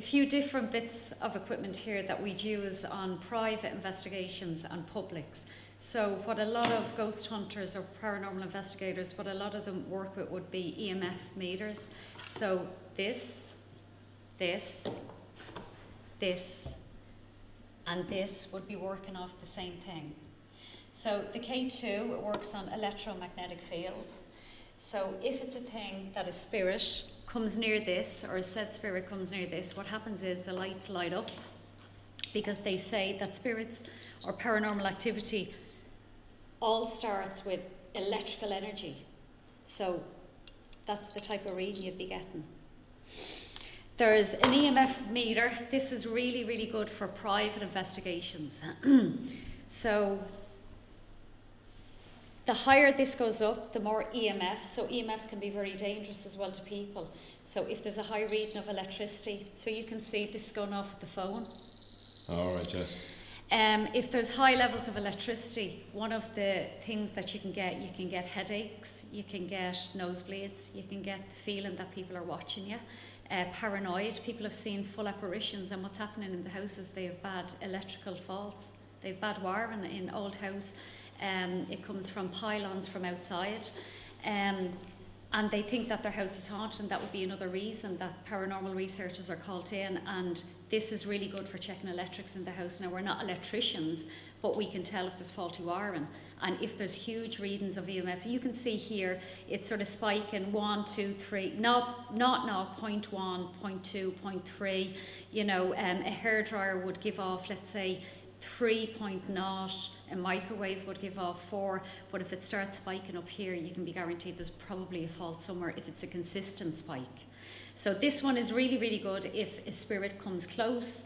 a few different bits of equipment here that we'd use on private investigations and publics. So what a lot of ghost hunters or paranormal investigators, what a lot of them work with would be EMF meters. So this, and this would be working off the same thing. So the K2, it works on electromagnetic fields. So if it's a thing that a spirit comes near this, or a said spirit comes near this, what happens is the lights light up, because they say that spirits or paranormal activity all starts with electrical energy. So that's the type of reading you'd be getting. There's an EMF meter. This is really, really good for private investigations. So the higher this goes up, the more EMF. So EMFs can be very dangerous as well to people. So if there's a high reading of electricity, so you can see this is going off with the phone. All right, yeah. If there's high levels of electricity, one of the things that you can get headaches, you can get nosebleeds, you can get the feeling that people are watching you. Paranoid, people have seen full apparitions, and what's happening in the houses, they have bad electrical faults. They have bad wiring in old house. It comes from pylons from outside. And they think that their house is haunted, and that would be another reason that paranormal researchers are called in. And this is really good for checking electrics in the house. Now, we're not electricians, but we can tell if there's faulty wiring. And if there's huge readings of EMF, you can see here, it's sort of spiking 1, 2, 3, not 0.1, 0.2, 0.3. You know, a hairdryer would give off, let's say, 3.0. A microwave would give off 4, but if it starts spiking up here, you can be guaranteed there's probably a fault somewhere if it's a consistent spike. So this one is really, really good if a spirit comes close.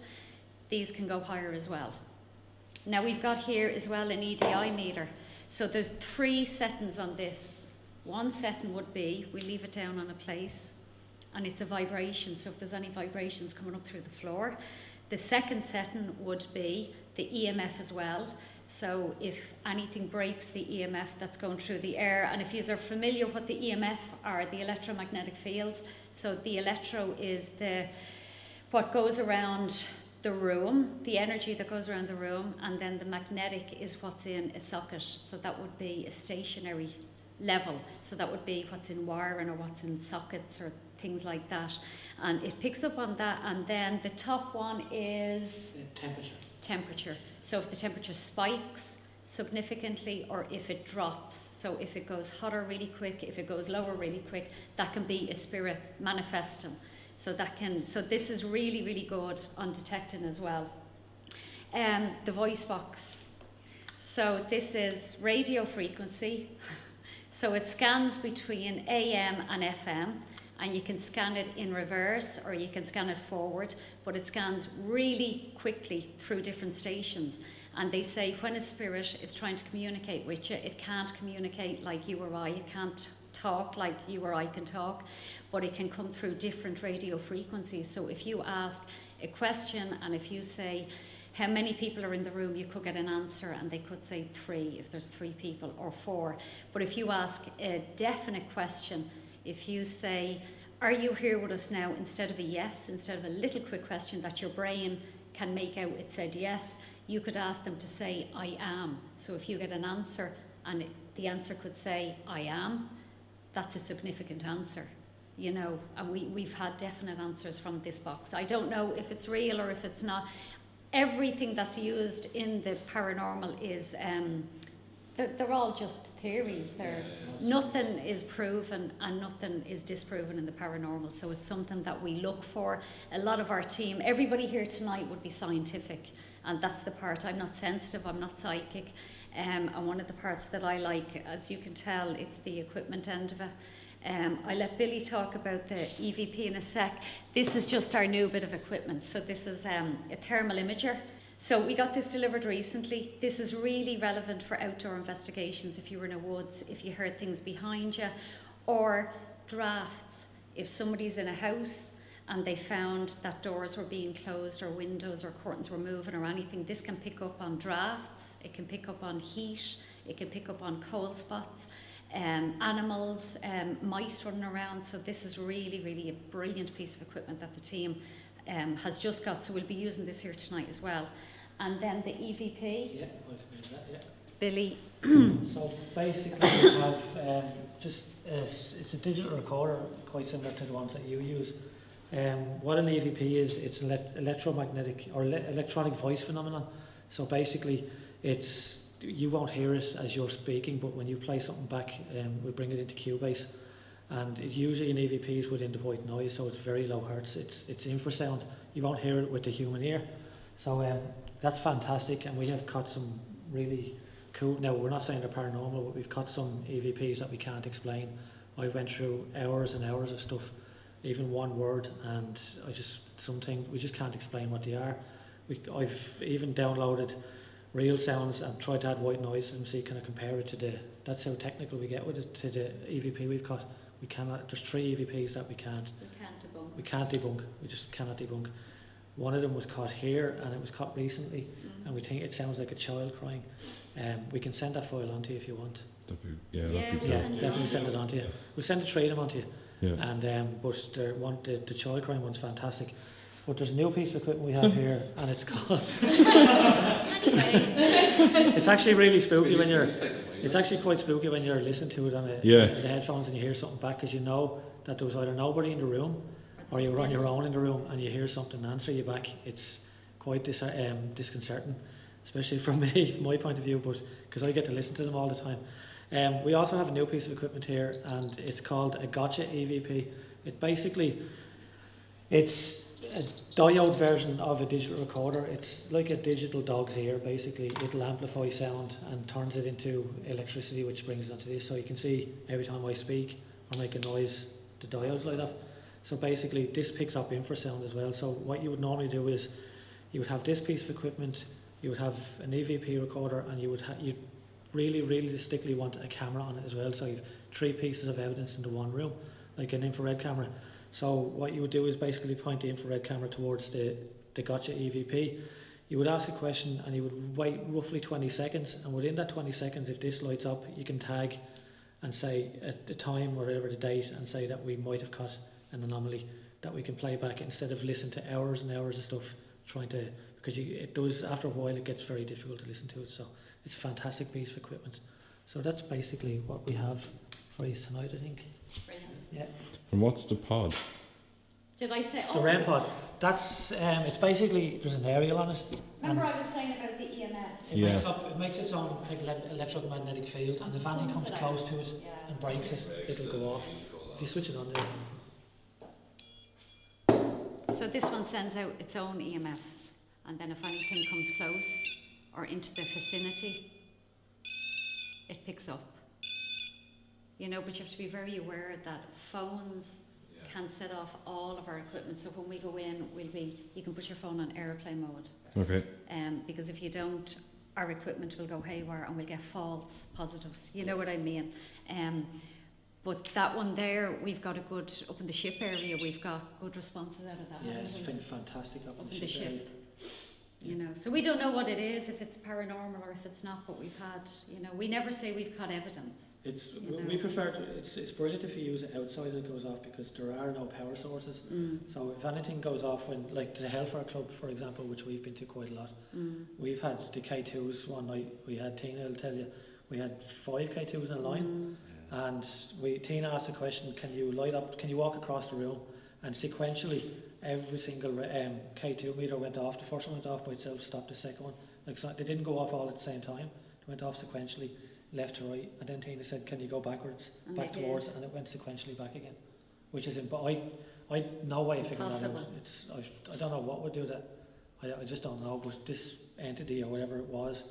These can go higher as well. Now we've got here as well an EDI meter. So there's 3 settings on this. One setting would be, we leave it down on a place, and it's a vibration. So if there's any vibrations coming up through the floor. The second setting would be the EMF as well. So if anything breaks the EMF that's going through the air, and if you are familiar what the EMF are, the electromagnetic fields. So the electro is what goes around the room, the energy that goes around the room, and then the magnetic is what's in a socket. So that would be a stationary level. So that would be what's in wiring or what's in sockets or things like that. And it picks up on that, and then the top one is temperature. So if the temperature spikes significantly or if it drops, so if it goes hotter really quick, if it goes lower really quick, that can be a spirit manifesting. So this is really, really good on detecting as well. The voice box. So this is radio frequency. So it scans between AM and FM, and you can scan it in reverse or you can scan it forward, but it scans really quickly through different stations. And they say when a spirit is trying to communicate with you, it can't communicate like you or I, it can't talk like you or I can talk, but it can come through different radio frequencies. So if you ask a question and if you say, how many people are in the room, you could get an answer, and they could say 3 if there's 3 people, or 4. But if you ask a definite question, if you say, are you here with us now, instead of a yes, instead of a little quick question that your brain can make out it said yes, you could ask them to say, I am. So if you get an answer and the answer could say, I am, that's a significant answer, you know, and we've had definite answers from this box. I don't know if it's real or if it's not. Everything that's used in the paranormal is, they're all just theories. Nothing is proven and nothing is disproven in the paranormal. So it's something that we look for. A lot of our team, everybody here tonight would be scientific, and that's the part. I'm not sensitive, I'm not psychic. And one of the parts that I like, as you can tell, it's the equipment end of it. I'll let Billy talk about the EVP in a sec. This is just our new bit of equipment. So this is a thermal imager. So we got this delivered recently. This is really relevant for outdoor investigations if you were in the woods, if you heard things behind you, or drafts. If somebody's in a house and they found that doors were being closed or windows or curtains were moving or anything, this can pick up on drafts, it can pick up on heat, it can pick up on cold spots, animals, mice running around. So this is really, really a brilliant piece of equipment that the team has just got, so we'll be using this here tonight as well. And then the EVP. Yeah, I can use that, yeah. Billy. So basically we have it's a digital recorder, quite similar to the ones that you use. What an EVP is, it's an electromagnetic or electronic voice phenomenon. So basically you won't hear it as you're speaking, but when you play something back, we bring it into Cubase. And it usually in EVPs within the white noise, so it's very low hertz. It's infrasound. You won't hear it with the human ear. So that's fantastic, and we have got some really cool. Now we're not saying they're paranormal, but we've got some EVPs that we can't explain. I went through hours and hours of stuff, even one word, and we just can't explain what they are. I've even downloaded real sounds and tried to add white noise and see can I compare it to that's how technical we get with it, to the EVP we've got. We cannot. There's 3 EVPs that we can't debunk. We can't debunk. We just cannot debunk. One of them was caught here, and it was caught recently, and we think it sounds like a child crying. We can send that file on to you if you want. Definitely send it on to you. We'll send the 3 of them on to you. Yeah. And but the child crying one's fantastic. But there's a new piece of equipment we have here, and it's called. It's actually really spooky when you're. It's actually quite spooky when you're listening to it on the headphones and you hear something back, because you know that there was either nobody in the room, or you were on your own in the room and you hear something answer you back. It's quite disconcerting, especially from my point of view, but because I get to listen to them all the time. We also have a new piece of equipment here, and it's called a gotcha EVP. It's a diode version of a digital recorder. It's like a digital dog's ear, basically. It'll amplify sound and turns it into electricity, which brings it onto this. So you can see every time I speak or make a noise, the diodes light up. So basically this picks up infrasound as well. So what you would normally do is you would have this piece of equipment, you would have an EVP recorder, and you'd really realistically want a camera on it as well. So you've 3 pieces of evidence into one room, like an infrared camera. So what you would do is basically point the infrared camera towards the gotcha EVP. You would ask a question and you would wait roughly 20 seconds, and within that 20 seconds, if this lights up, you can tag and say at the time or whatever the date, and say that we might have caught an anomaly that we can play back, instead of listening to hours and hours of stuff because it does, after a while it gets very difficult to listen to it. So it's a fantastic piece of equipment. So that's basically what we have for you tonight, I think. Brilliant. Yeah. And what's the pod? Did I say? The REM pod. That's it's basically, there's an aerial on it. Remember I was saying about the EMFs? It makes its own electromagnetic field, and if anything comes close to it and breaks it, it'll go off. If you switch it on there. So this one sends out its own EMFs, and then if anything comes close or into the vicinity, it picks up. You know, but you have to be very aware that phones can set off all of our equipment. So when we go in, you can put your phone on airplane mode. Okay. Because if you don't, our equipment will go haywire and we'll get false positives. You know what I mean? But that one there, we've got a good, up in the ship area, we've got good responses out of that. Yeah, it's been fantastic up in the ship area. You know, so we don't know what it is, if it's paranormal or if it's not, but we've had, you know, we never say we've got evidence. We prefer to, it's brilliant if you use it outside and it goes off, because there are no power sources. So if anything goes off, when, like the Hellfire Club, for example, which we've been to quite a lot, we've had the K2s one night. We had Tina, I'll tell you, we had 5 K2s in a line, and Tina asked the question, can you walk across the room, and sequentially every single K2 meter went off. The first one went off by itself, stopped the second one. Like, so they didn't go off all at the same time. They went off sequentially, left to right, and then Tina said, can you go backwards, and back towards, and it went sequentially back again. Which is, but I no way of figuring that out. I don't know what would do that. I just don't know, but this entity or whatever it was,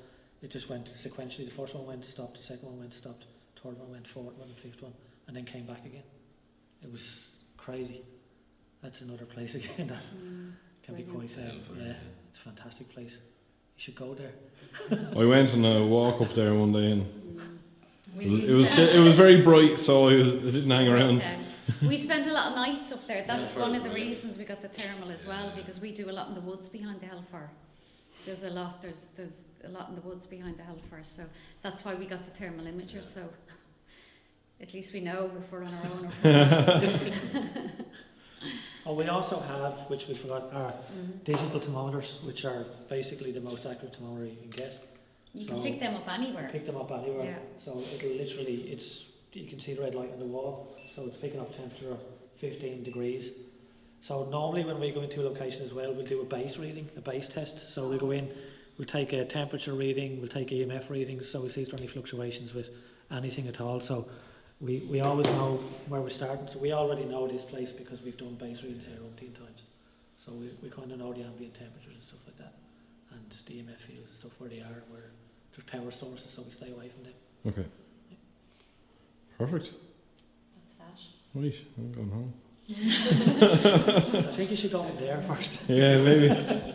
it just went sequentially. The first one went, stopped, the second one went, stopped, third one went, fourth one, the fifth one, and then came back again. It was crazy. That's another place again that can be quite, it's a fantastic place. You should go there. I went on a walk up there one day, and it was very bright, so I didn't hang around. We spent a lot of nights up there. That's one of the reasons we got the thermal as well, because we do a lot in the woods behind the Hellfire. There's a lot in the woods behind the Hellfire, so that's why we got the thermal imager. So at least we know if we're on our own. Oh, we also have, which we forgot, our digital thermometers, which are basically the most accurate thermometer you can get. You can pick them up anywhere. Pick them up anywhere. Yeah. So it'll literally, you can see the red light on the wall, so it's picking up temperature of 15 degrees. So normally when we go into a location as well, we'll do a base reading, a base test. So we'll go in, we'll take a temperature reading, we'll take EMF readings, so we see if there are any fluctuations with anything at all. So we always know where we're starting. So we already know this place because we've done base readings here 18 times. So we kind of know the ambient temperatures and stuff like that, and the EMF fields and stuff, where they are, where there's power sources, so we stay away from them. Okay. Perfect. That's Right, I'm going home. I think you should go in there first. Yeah, maybe.